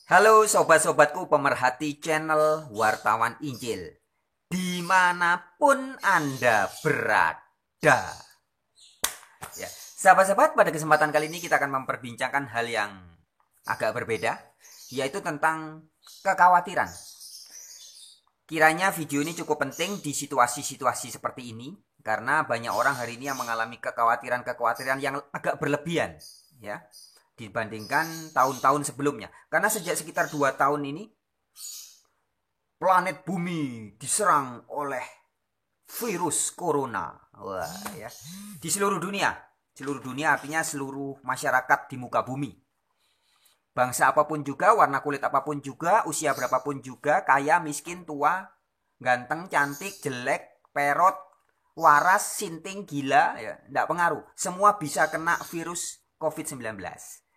Halo sobat-sobatku pemerhati channel Wartawan Injil, dimanapun Anda berada. Ya, sahabat-sahabat, pada kesempatan kali ini kita akan memperbincangkan hal yang agak berbeda, yaitu tentang kekhawatiran. Kiranya video ini cukup penting di situasi-situasi seperti ini, karena banyak orang hari ini yang mengalami kekhawatiran-kekhawatiran yang agak berlebihan, ya, dibandingkan tahun-tahun sebelumnya. Karena sejak sekitar 2 tahun ini planet bumi diserang oleh virus corona. Wah, ya. Di seluruh dunia. Seluruh dunia artinya seluruh masyarakat di muka bumi. Bangsa apapun juga, warna kulit apapun juga, usia berapapun juga, kaya, miskin, tua, ganteng, cantik, jelek, perot, waras, sinting, gila, ya, enggak pengaruh. Semua bisa kena virus COVID-19.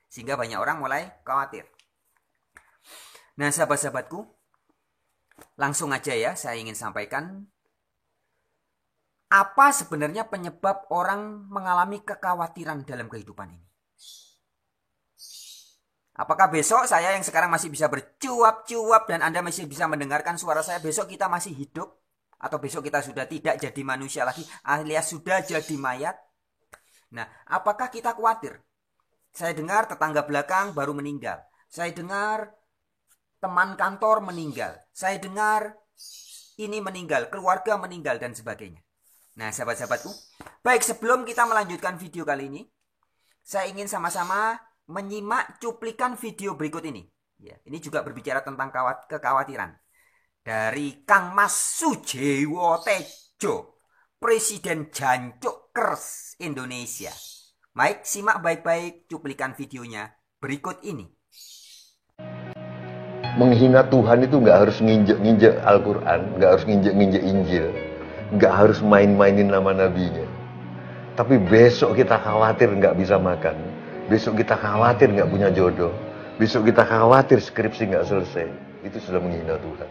Sehingga banyak orang mulai khawatir. Nah, sahabat-sahabatku, langsung aja ya saya ingin sampaikan apa sebenarnya penyebab orang mengalami kekhawatiran dalam kehidupan ini. Apakah besok saya yang sekarang masih bisa bercuap-cuap dan Anda masih bisa mendengarkan suara saya, besok kita masih hidup? Atau besok kita sudah tidak jadi manusia lagi, alias sudah jadi mayat? Nah, apakah kita khawatir? Saya dengar tetangga belakang baru meninggal. Saya dengar teman kantor meninggal. Saya dengar ini meninggal, keluarga meninggal, dan sebagainya. Nah, sahabat-sahabatku, baik, sebelum kita melanjutkan video kali ini, saya ingin sama-sama menyimak cuplikan video berikut ini. Ya, ini juga berbicara tentang kekhawatiran. Dari Kang Mas Sujiwo Tejo, Presiden Jancuk-Kers Indonesia. Baik, simak baik-baik cuplikan videonya berikut ini. Menghina Tuhan itu nggak harus nginjek-nginjek Al-Quran, nggak harus nginjek-nginjek Injil, nggak harus main-mainin nama nabinya. Tapi besok kita khawatir nggak bisa makan, besok kita khawatir nggak punya jodoh, besok kita khawatir skripsi nggak selesai. Itu sudah menghina Tuhan.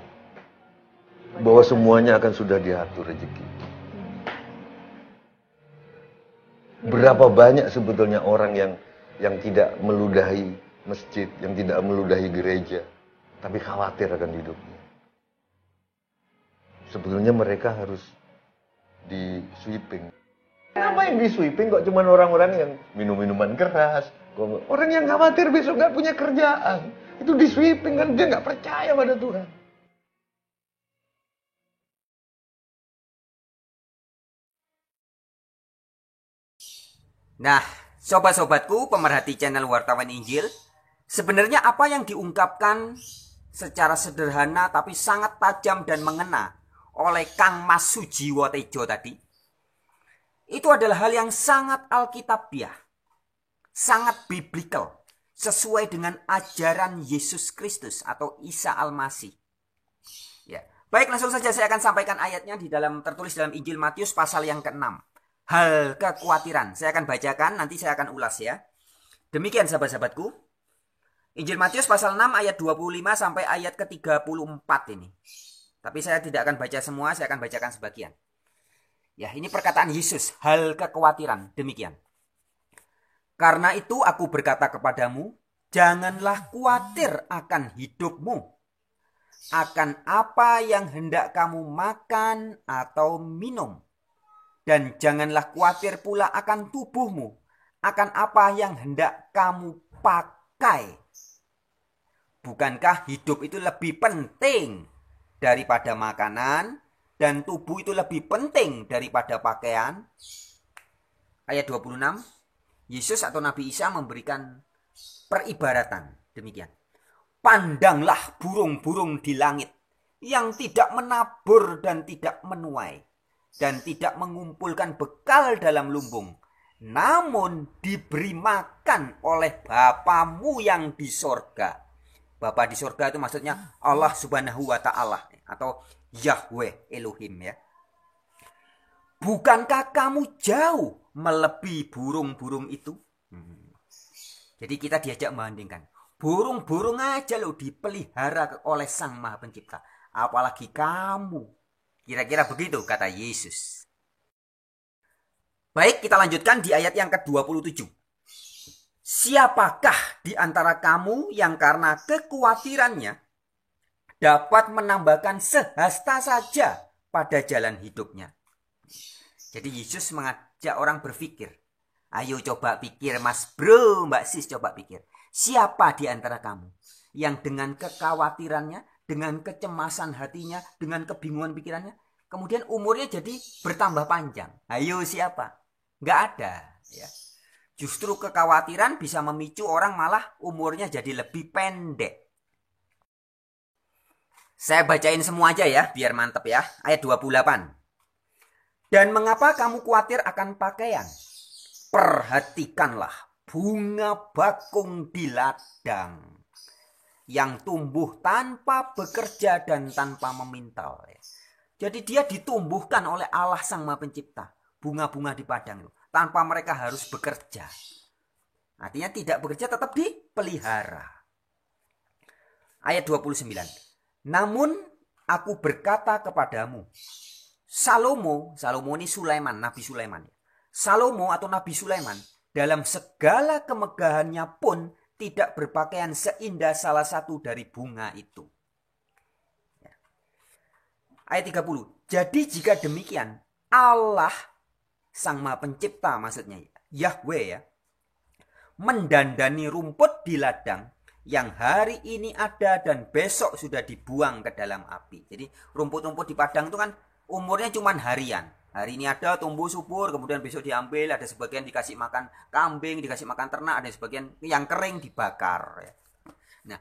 Bahwa semuanya akan sudah diatur rezeki. Berapa banyak sebetulnya orang yang tidak meludahi masjid, yang tidak meludahi gereja, tapi khawatir akan hidupnya. Sebetulnya mereka harus di sweeping. Kenapa yang di sweeping kok cuma orang-orang yang minum minuman keras? Orang yang khawatir besok nggak punya kerjaan. Itu di sweeping kan, dia nggak percaya pada Tuhan. Nah, sobat-sobatku pemerhati channel Wartawan Injil, sebenarnya apa yang diungkapkan secara sederhana tapi sangat tajam dan mengena oleh Kang Mas Sujiwo Tejo tadi, itu adalah hal yang sangat alkitabiah, sangat biblikal, sesuai dengan ajaran Yesus Kristus atau Isa Al-Masih. Ya, baik, langsung saja saya akan sampaikan ayatnya tertulis dalam Injil Matius pasal yang ke-6. Hal kekhawatiran. Saya akan bacakan, nanti saya akan ulas ya. Demikian sahabat-sahabatku. Injil Matius pasal 6 ayat 25 sampai ayat ke-34 ini. Tapi saya tidak akan baca semua, saya akan bacakan sebagian. Ya, ini perkataan Yesus, hal kekhawatiran. Demikian. Karena itu aku berkata kepadamu, janganlah khawatir akan hidupmu, akan apa yang hendak kamu makan atau minum. Dan janganlah khawatir pula akan tubuhmu, akan apa yang hendak kamu pakai. Bukankah hidup itu lebih penting daripada makanan, dan tubuh itu lebih penting daripada pakaian? Ayat 26, Yesus atau Nabi Isa memberikan peribaratan demikian. Pandanglah burung-burung di langit yang tidak menabur dan tidak menuai, dan tidak mengumpulkan bekal dalam lumbung, namun diberi makan oleh Bapamu yang di sorga. Bapa di sorga itu maksudnya Allah Subhanahu wa Ta'ala atau Yahweh Elohim ya. Bukankah kamu jauh melebihi burung-burung itu? Jadi kita diajak membandingkan. Burung-burung aja loh dipelihara oleh Sang Maha Pencipta, apalagi kamu. Kira-kira begitu kata Yesus. Baik, kita lanjutkan di ayat yang ke-27. Siapakah di antara kamu yang karena kekhawatirannya dapat menambahkan sehasta saja pada jalan hidupnya? Jadi Yesus mengajak orang berpikir. Ayo coba pikir mas bro, mbak sis, coba pikir. Siapa di antara kamu yang dengan kekhawatirannya, dengan kecemasan hatinya, dengan kebingungan pikirannya, kemudian umurnya jadi bertambah panjang? Ayo siapa? Nggak ada. Ya. Justru kekhawatiran bisa memicu orang malah umurnya jadi lebih pendek. Saya bacain semua aja ya, biar mantep ya. Ayat 28. Dan mengapa kamu khawatir akan pakaian? Perhatikanlah bunga bakung di ladang yang tumbuh tanpa bekerja dan tanpa memintal. Jadi dia ditumbuhkan oleh Allah Sang Maha Pencipta. Bunga-bunga di padang itu, tanpa mereka harus bekerja. Artinya tidak bekerja, tetap dipelihara. Ayat 29. Namun aku berkata kepadamu, Salomo ini Sulaiman, Nabi Sulaiman. Salomo atau Nabi Sulaiman dalam segala kemegahannya pun tidak berpakaian seindah salah satu dari bunga itu. Ayat 30. Jadi jika demikian, Allah Sang Maha Pencipta, maksudnya Yahweh ya, mendandani rumput di ladang yang hari ini ada dan besok sudah dibuang ke dalam api. Jadi rumput-rumput di padang itu kan umurnya cuma harian. Hari ini ada tumbuh subur, kemudian besok diambil, ada sebagian dikasih makan kambing, dikasih makan ternak, ada sebagian yang kering dibakar. Nah,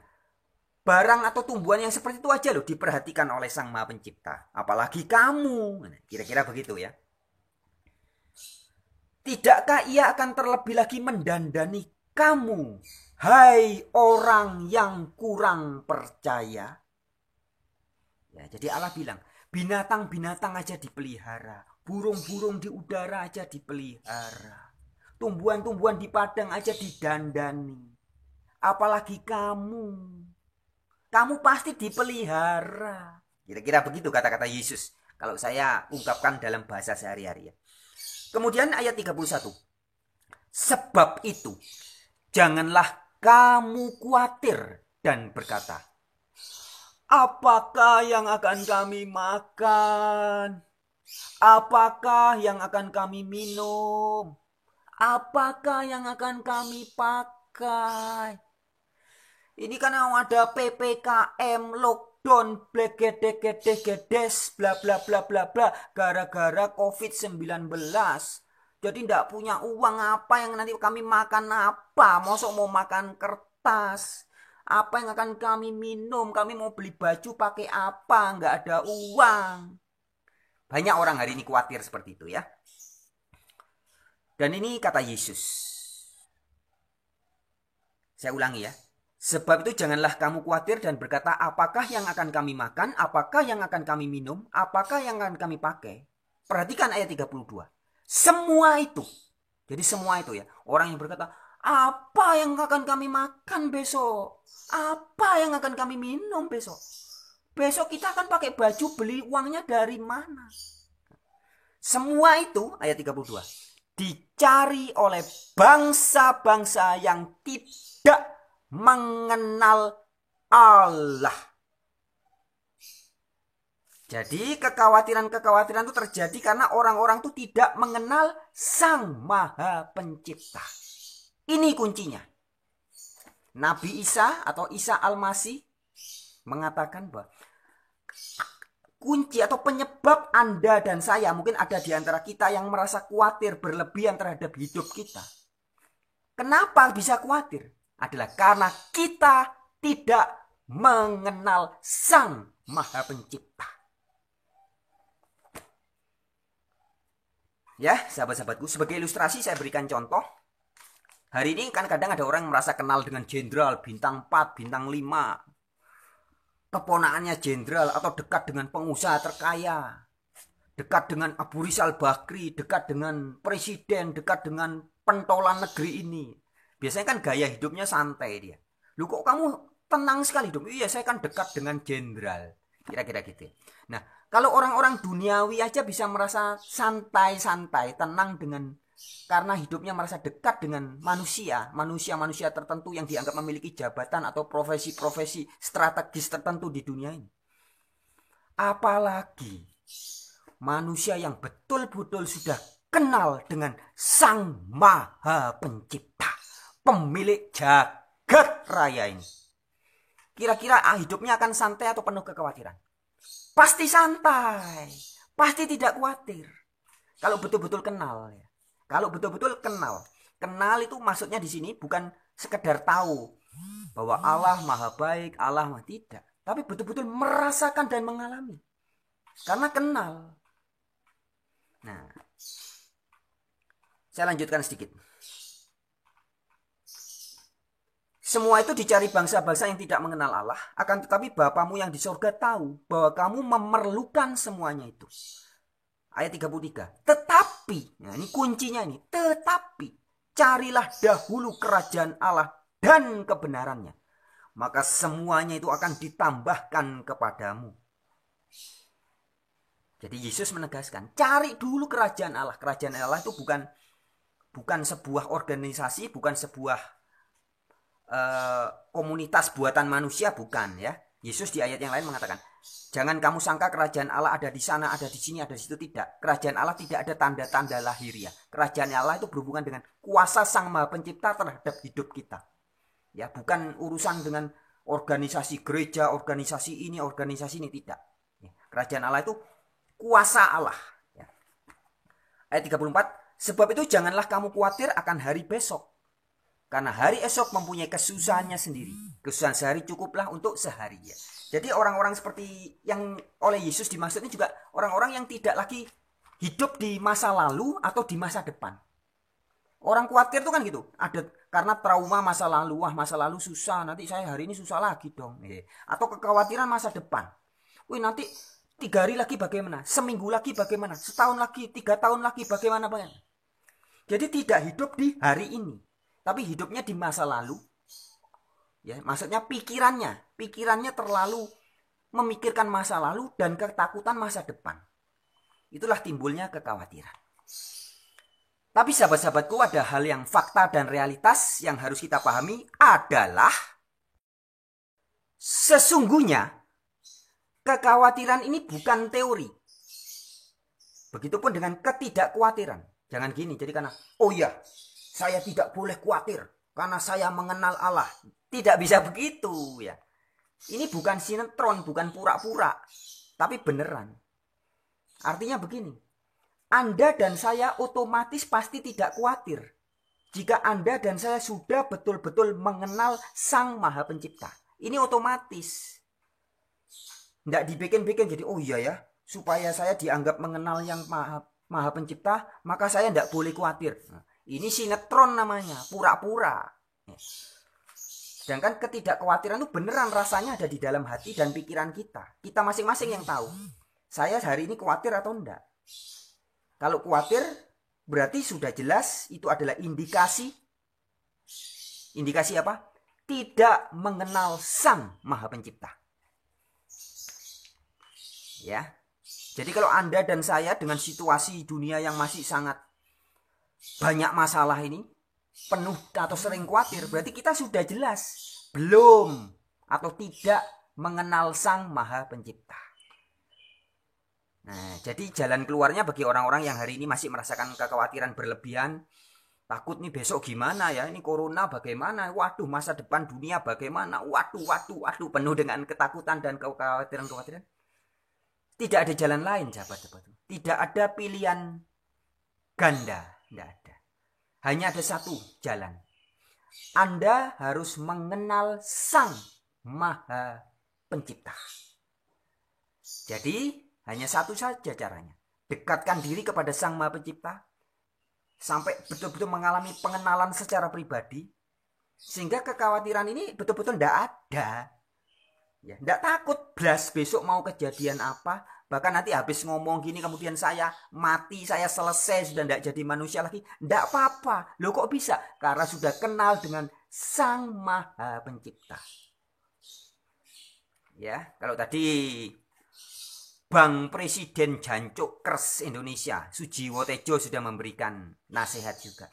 barang atau tumbuhan yang seperti itu aja loh diperhatikan oleh Sang Maha Pencipta. Apalagi kamu. Kira-kira begitu ya. Tidakkah ia akan terlebih lagi mendandani kamu, hai orang yang kurang percaya? Ya, jadi Allah bilang, binatang-binatang aja dipelihara, burung-burung di udara aja dipelihara, tumbuhan-tumbuhan di padang aja didandani. Apalagi kamu. Kamu pasti dipelihara. Kira-kira begitu kata-kata Yesus. Kalau saya ungkapkan dalam bahasa sehari-hari ya. Kemudian ayat 31. Sebab itu, janganlah kamu khawatir dan berkata, apakah yang akan kami makan? Apakah yang akan kami minum? Apakah yang akan kami pakai? Ini kan ada PPKM, lockdown, gedes, bla bla bla bla bla, gara-gara COVID-19. Jadi tidak punya uang, apa yang nanti kami makan apa? Mosok mau makan kertas. Apa yang akan kami minum? Kami mau beli baju pakai apa? Nggak ada uang. Banyak orang hari ini khawatir seperti itu ya. Dan ini kata Yesus. Saya ulangi ya. Sebab itu janganlah kamu khawatir dan berkata, apakah yang akan kami makan? Apakah yang akan kami minum? Apakah yang akan kami pakai? Perhatikan ayat 32. Semua itu. Jadi semua itu ya. Orang yang berkata, apa yang akan kami makan besok? Apa yang akan kami minum besok? Besok kita akan pakai baju, beli uangnya dari mana? Semua itu, ayat 32, dicari oleh bangsa-bangsa yang tidak mengenal Allah. Jadi kekhawatiran-kekhawatiran itu terjadi karena orang-orang itu tidak mengenal Sang Maha Pencipta. Ini kuncinya. Nabi Isa atau Isa Al-Masih mengatakan bahwa kunci atau penyebab Anda dan saya, mungkin ada di antara kita yang merasa khawatir berlebihan terhadap hidup kita. Kenapa bisa khawatir? Adalah karena kita tidak mengenal Sang Maha Pencipta. Ya, sahabat-sahabatku, sebagai ilustrasi saya berikan contoh. Hari ini kan kadang ada orang yang merasa kenal dengan jenderal, bintang 4, bintang 5. Keponakannya jenderal atau dekat dengan pengusaha terkaya. Dekat dengan Abu Rizal Bakri, dekat dengan presiden, dekat dengan pentolan negeri ini. Biasanya kan gaya hidupnya santai dia. Lu kok kamu tenang sekali dong? Iya, saya kan dekat dengan jenderal. Kira-kira gitu. Nah, kalau orang-orang duniawi aja bisa merasa santai-santai, tenang dengan karena hidupnya merasa dekat dengan manusia tertentu yang dianggap memiliki jabatan atau profesi-profesi strategis tertentu di dunia ini. Apalagi manusia yang betul-betul sudah kenal dengan Sang Maha Pencipta, pemilik jagat raya ini. Kira-kira hidupnya akan santai atau penuh kekhawatiran? Pasti santai, pasti tidak khawatir. Kalau betul-betul kenal ya. Kalau betul-betul kenal. Kenal itu maksudnya di sini bukan sekedar tahu bahwa Allah Maha Baik, Allah Maha tidak, tapi betul-betul merasakan dan mengalami. Karena kenal. Nah, saya lanjutkan sedikit. Semua itu dicari bangsa-bangsa yang tidak mengenal Allah, akan tetapi Bapamu yang di sorga tahu bahwa kamu memerlukan semuanya itu. Ayat 33. Tetapi, nah ini kuncinya ini, tetapi carilah dahulu kerajaan Allah dan kebenarannya, maka semuanya itu akan ditambahkan kepadamu. Jadi Yesus menegaskan, cari dulu kerajaan Allah. Kerajaan Allah itu bukan sebuah organisasi, bukan sebuah komunitas buatan manusia, bukan ya. Yesus di ayat yang lain mengatakan, jangan kamu sangka kerajaan Allah ada di sana, ada di sini, ada di situ. Tidak. Kerajaan Allah tidak ada tanda-tanda lahiriah. Kerajaan Allah itu berhubungan dengan kuasa Sang Maha Pencipta terhadap hidup kita. Ya, bukan urusan dengan organisasi gereja, organisasi ini, tidak. Ya, kerajaan Allah itu kuasa Allah. Ya. Ayat 34, sebab itu janganlah kamu khawatir akan hari besok. Karena hari esok mempunyai kesusahannya sendiri. Kesusahan sehari cukuplah untuk sehari. Ya. Jadi orang-orang seperti yang oleh Yesus dimaksudnya juga orang-orang yang tidak lagi hidup di masa lalu atau di masa depan. Orang khawatir itu kan gitu. Ada karena trauma masa lalu. Wah, masa lalu susah. Nanti saya hari ini susah lagi dong. Atau kekhawatiran masa depan. Wih, nanti 3 hari lagi bagaimana? Seminggu lagi bagaimana? Setahun lagi, 3 tahun lagi bagaimana? Jadi tidak hidup di hari ini, tapi hidupnya di masa lalu. Ya, maksudnya pikirannya terlalu memikirkan masa lalu dan ketakutan masa depan. Itulah timbulnya kekhawatiran. Tapi sahabat-sahabatku, ada hal yang fakta dan realitas yang harus kita pahami adalah sesungguhnya kekhawatiran ini bukan teori. Begitupun dengan ketidakkhawatiran. Jangan gini, jadi karena, oh iya, saya tidak boleh khawatir karena saya mengenal Allah. Tidak bisa begitu ya. Ini bukan sinetron, bukan pura-pura, tapi beneran. Artinya begini, Anda dan saya otomatis pasti tidak khawatir jika Anda dan saya sudah betul-betul mengenal Sang Maha Pencipta. Ini otomatis. Tidak dibikin-bikin jadi, oh iya ya, supaya saya dianggap mengenal yang Maha Pencipta, maka saya tidak boleh khawatir. Nah, ini sinetron namanya, pura-pura. Sedangkan ketidakkhawatiran itu beneran rasanya ada di dalam hati dan pikiran kita. Kita masing-masing yang tahu. Saya hari ini khawatir atau enggak. Kalau khawatir, berarti sudah jelas itu adalah indikasi. Indikasi apa? Tidak mengenal Sang Maha Pencipta. Ya. Jadi kalau Anda dan saya dengan situasi dunia yang masih sangat banyak masalah ini, penuh atau sering khawatir, berarti kita sudah jelas belum atau tidak mengenal Sang Maha Pencipta. Nah, jadi jalan keluarnya bagi orang-orang yang hari ini masih merasakan kekhawatiran berlebihan, takut nih besok gimana ya, ini corona bagaimana, waduh masa depan dunia bagaimana, waduh, penuh dengan ketakutan dan kekhawatiran. Tidak ada jalan lain, sahabat-sahabat. Tidak ada pilihan ganda, tidak ada. Hanya ada satu jalan. Anda harus mengenal Sang Maha Pencipta. Jadi, hanya satu saja caranya. Dekatkan diri kepada Sang Maha Pencipta sampai betul-betul mengalami pengenalan secara pribadi, sehingga kekhawatiran ini betul-betul tidak ada. Ya, tidak takut blas besok mau kejadian apa. Bahkan nanti habis ngomong gini kemudian saya mati, saya selesai, sudah tidak jadi manusia lagi. Tidak apa-apa. Loh kok bisa? Karena sudah kenal dengan Sang Maha Pencipta. Ya, kalau tadi Bang Presiden Jancuk Kers Indonesia, Sujiwo Tejo sudah memberikan nasihat juga.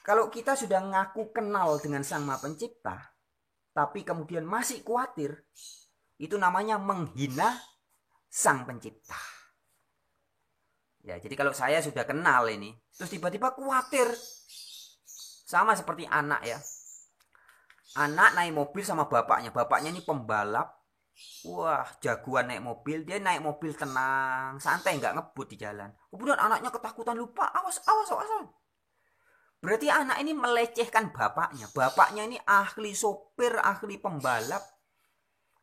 Kalau kita sudah ngaku kenal dengan Sang Maha Pencipta, tapi kemudian masih khawatir, itu namanya menghina Sang Pencipta. Ya, jadi kalau saya sudah kenal ini, terus tiba-tiba khawatir, sama seperti anak ya. Anak naik mobil sama bapaknya, bapaknya ini pembalap. Wah, jagoan naik mobil, dia naik mobil tenang, santai, nggak ngebut di jalan. Kemudian anaknya ketakutan, lupa, awas. Berarti anak ini melecehkan bapaknya. Bapaknya ini ahli sopir, ahli pembalap.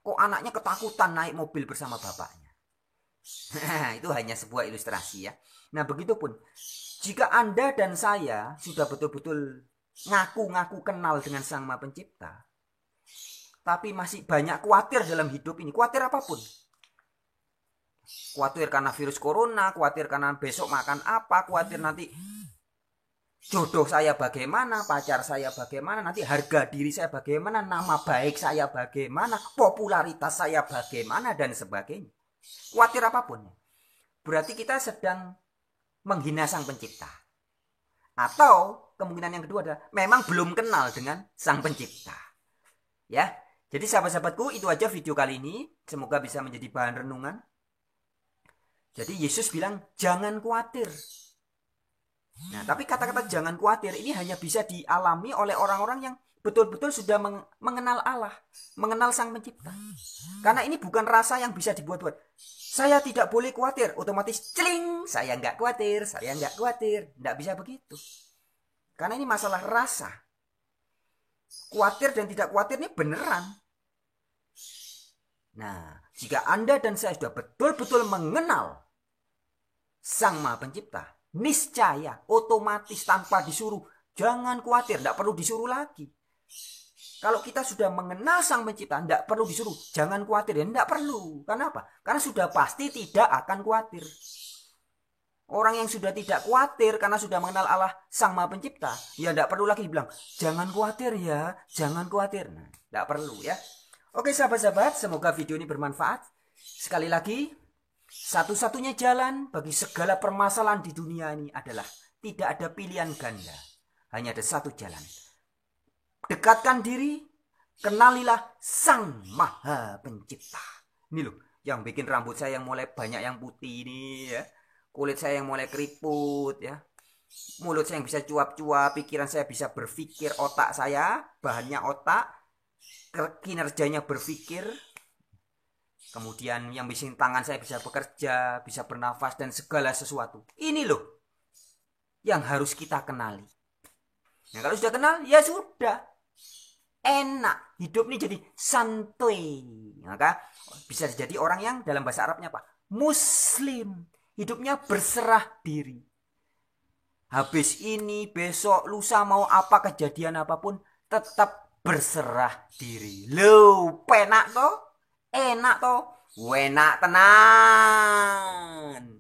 Kok anaknya ketakutan naik mobil bersama bapaknya? Itu hanya sebuah ilustrasi ya. Nah, begitupun jika Anda dan saya sudah betul-betul ngaku-ngaku kenal dengan Sang Maha Pencipta, tapi masih banyak khawatir dalam hidup ini. Khawatir apapun. Khawatir karena virus corona, khawatir karena besok makan apa, khawatir nanti jodoh saya bagaimana, pacar saya bagaimana, nanti harga diri saya bagaimana, nama baik saya bagaimana, popularitas saya bagaimana, dan sebagainya. Khawatir apapun. Berarti kita sedang menghina Sang Pencipta. Atau kemungkinan yang kedua adalah memang belum kenal dengan Sang Pencipta. Ya. Jadi sahabat-sahabatku, itu aja video kali ini. Semoga bisa menjadi bahan renungan. Jadi Yesus bilang, jangan khawatir. Nah, tapi kata-kata jangan khawatir ini hanya bisa dialami oleh orang-orang yang betul-betul sudah mengenal Allah, mengenal Sang Pencipta. Karena ini bukan rasa yang bisa dibuat-buat. Saya tidak boleh khawatir, otomatis celing, saya nggak khawatir. Nggak bisa begitu. Karena ini masalah rasa. Khawatir dan tidak khawatir ini beneran. Nah, jika Anda dan saya sudah betul-betul mengenal Sang Maha Pencipta, niscaya, otomatis, tanpa disuruh, jangan khawatir, tidak perlu disuruh lagi. Kalau kita sudah mengenal Sang Pencipta, tidak perlu disuruh, jangan khawatir, ya tidak perlu. Kenapa? Karena sudah pasti tidak akan khawatir. Orang yang sudah tidak khawatir karena sudah mengenal Allah Sang Maha Pencipta, ya tidak perlu lagi bilang, jangan khawatir ya, jangan khawatir. Nah, tidak perlu ya. Oke sahabat-sahabat, semoga video ini bermanfaat. Sekali lagi, satu-satunya jalan bagi segala permasalahan di dunia ini adalah tidak ada pilihan ganda. Hanya ada satu jalan. Dekatkan diri, kenalilah Sang Maha Pencipta. Ini loh, yang bikin rambut saya yang mulai banyak yang putih ini ya. Kulit saya yang mulai keriput ya. Mulut saya yang bisa cuap-cuap, pikiran saya bisa berpikir, otak saya, bahannya otak, kinerjanya berpikir, kemudian yang bikin tangan saya bisa bekerja, bisa bernafas, dan segala sesuatu. Ini loh yang harus kita kenali. Nah, kalau sudah kenal, ya sudah. Enak. Hidup ini jadi santuy. Maka bisa jadi orang yang dalam bahasa Arabnya apa? Muslim. Hidupnya berserah diri. Habis ini, besok, lusa, mau apa kejadian apapun, tetap berserah diri. Loh, penak toh? Enak toh? Enak tenan.